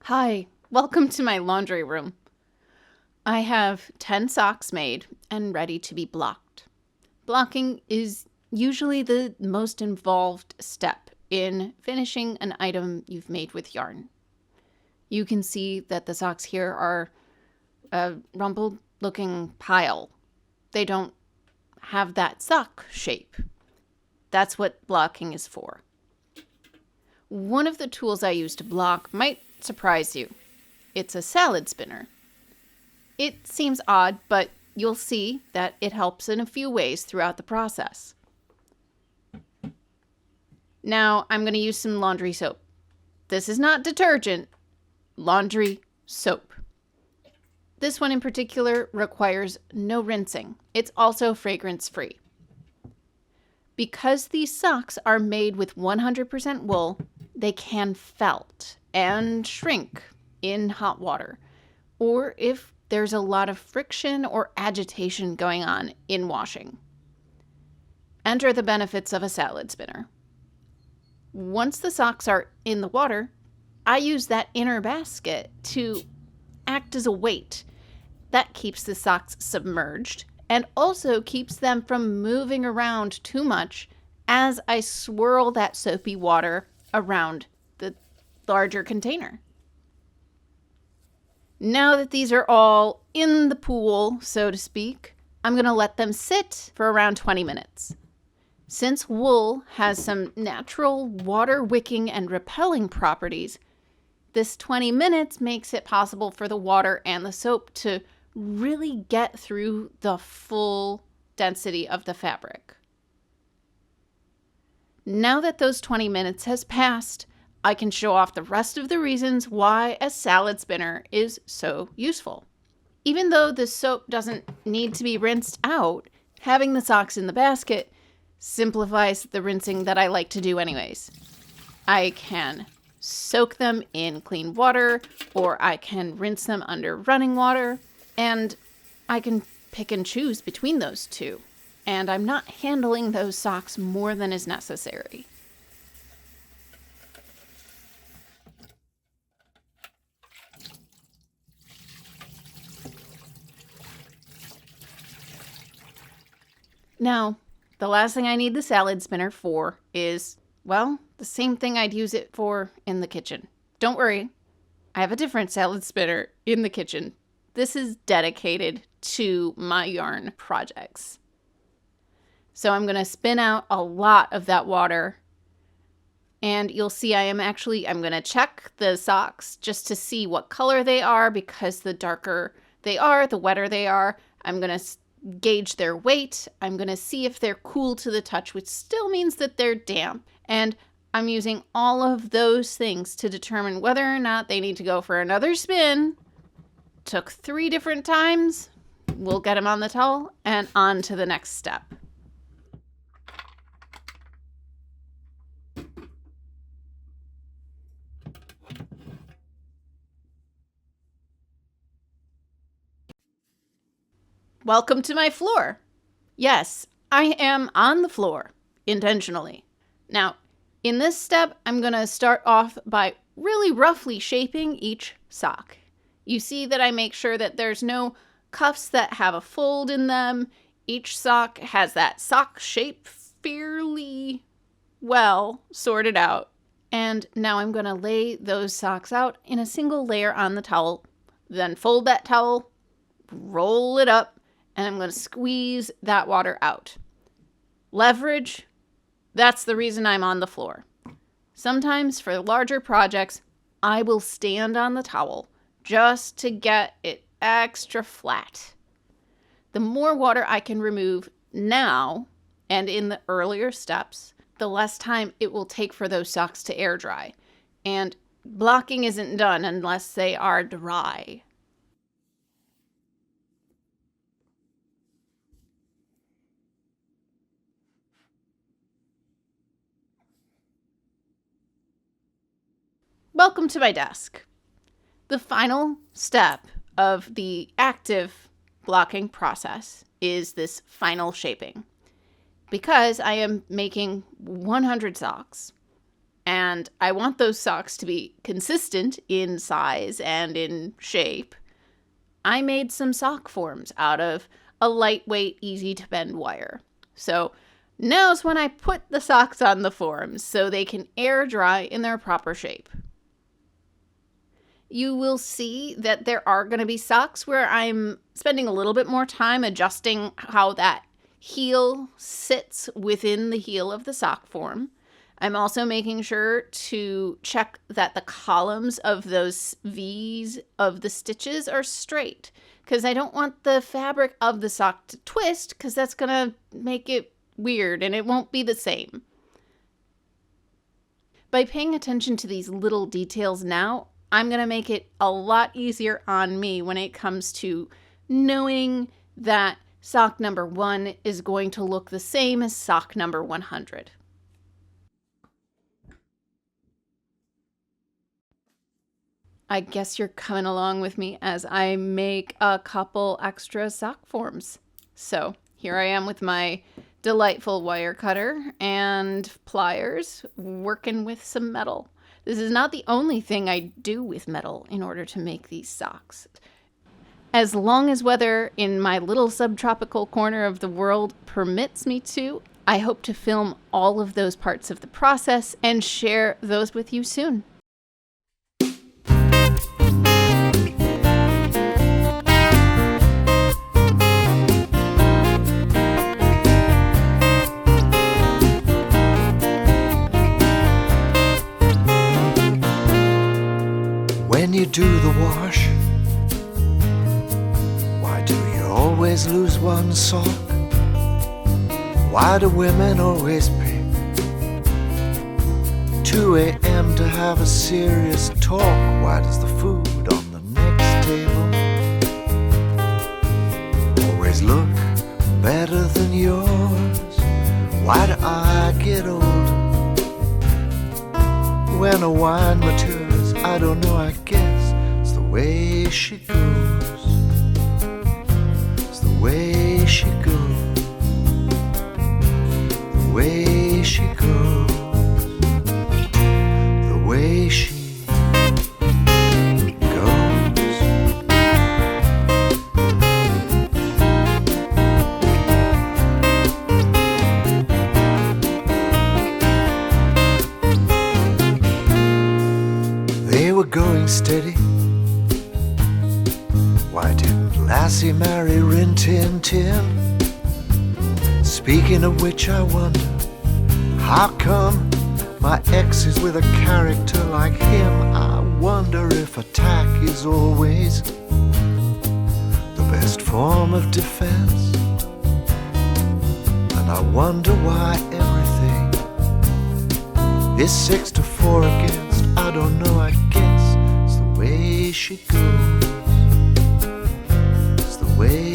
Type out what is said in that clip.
Hi, welcome to my laundry room. I have 10 socks made and ready to be blocked. Blocking is usually the most involved step in finishing an item you've made with yarn. You can see that the socks here are a rumpled looking pile. They don't have that sock shape. That's what blocking is for. One of the tools I use to block might surprise you. It's a salad spinner. It seems odd, but you'll see that it helps in a few ways throughout the process. Now I'm going to use some laundry soap. This is not detergent, laundry soap. This one in particular requires no rinsing. It's also fragrance-free. Because these socks are made with 100% wool, they can felt and shrink in hot water, or if there's a lot of friction or agitation going on in washing. Enter the benefits of a salad spinner. Once the socks are in the water, I use that inner basket to act as a weight. That keeps the socks submerged and also keeps them from moving around too much as I swirl that soapy water around the larger container. Now that these are all in the pool, so to speak, I'm going to let them sit for around 20 minutes. Since wool has some natural water wicking and repelling properties, this 20 minutes makes it possible for the water and the soap to really get through the full density of the fabric. Now that those 20 minutes has passed, I can show off the rest of the reasons why a salad spinner is so useful. Even though the soap doesn't need to be rinsed out, having the socks in the basket simplifies the rinsing that I like to do anyways. I can soak them in clean water, or I can rinse them under running water, and I can pick and choose between those two. And I'm not handling those socks more than is necessary. Now, the last thing I need the salad spinner for is, well, the same thing I'd use it for in the kitchen. Don't worry, I have a different salad spinner in the kitchen. This is dedicated to my yarn projects. So I'm going to spin out a lot of that water, and you'll see I'm going to check the socks just to see what color they are, because the darker they are, the wetter they are. I'm going to gauge their weight. I'm going to see if they're cool to the touch, which still means that they're damp. And I'm using all of those things to determine whether or not they need to go for another spin. Took 3 different times. We'll get them on the towel and on to the next step. Welcome to my floor. Yes, I am on the floor, intentionally. Now, in this step, I'm going to start off by really roughly shaping each sock. You see that I make sure that there's no cuffs that have a fold in them. Each sock has that sock shape fairly well sorted out. And now I'm going to lay those socks out in a single layer on the towel, then fold that towel, roll it up, and I'm going to squeeze that water out. Leverage, that's the reason I'm on the floor. Sometimes for larger projects, I will stand on the towel just to get it extra flat. The more water I can remove now and in the earlier steps, the less time it will take for those socks to air dry. And blocking isn't done unless they are dry. Welcome to my desk. The final step of the active blocking process is this final shaping. Because I am making 100 socks, and I want those socks to be consistent in size and in shape, I made some sock forms out of a lightweight, easy to bend wire. So now's when I put the socks on the forms so they can air dry in their proper shape. You will see that there are going to be socks where I'm spending a little bit more time adjusting how that heel sits within the heel of the sock form. I'm also making sure to check that the columns of those V's of the stitches are straight, because I don't want the fabric of the sock to twist, because that's going to make it weird and it won't be the same. By paying attention to these little details now, I'm going to make it a lot easier on me when it comes to knowing that sock number 1 is going to look the same as sock number 100. I guess you're coming along with me as I make a couple extra sock forms. So here I am with my delightful wire cutter and pliers, working with some metal. This is not the only thing I do with metal in order to make these socks. As long as weather in my little subtropical corner of the world permits me to, I hope to film all of those parts of the process and share those with you soon. When you do the wash, why do you always lose one sock? Why do women always pick 2 a.m. to have a serious talk? Why does the food on the next table always look better than yours? Why do I get older when a wine matures? I don't know, I guess it's the way she goes. It's the way she goes. The way she goes. The way she going steady. Why didn't Lassie marry Rin Tin Tin? Speaking of which, I wonder, how come my ex is with a character like him? I wonder if attack is always the best form of defense. And I wonder why everything is 6-4 against. I don't know, I guess it's the way she goes. It's the way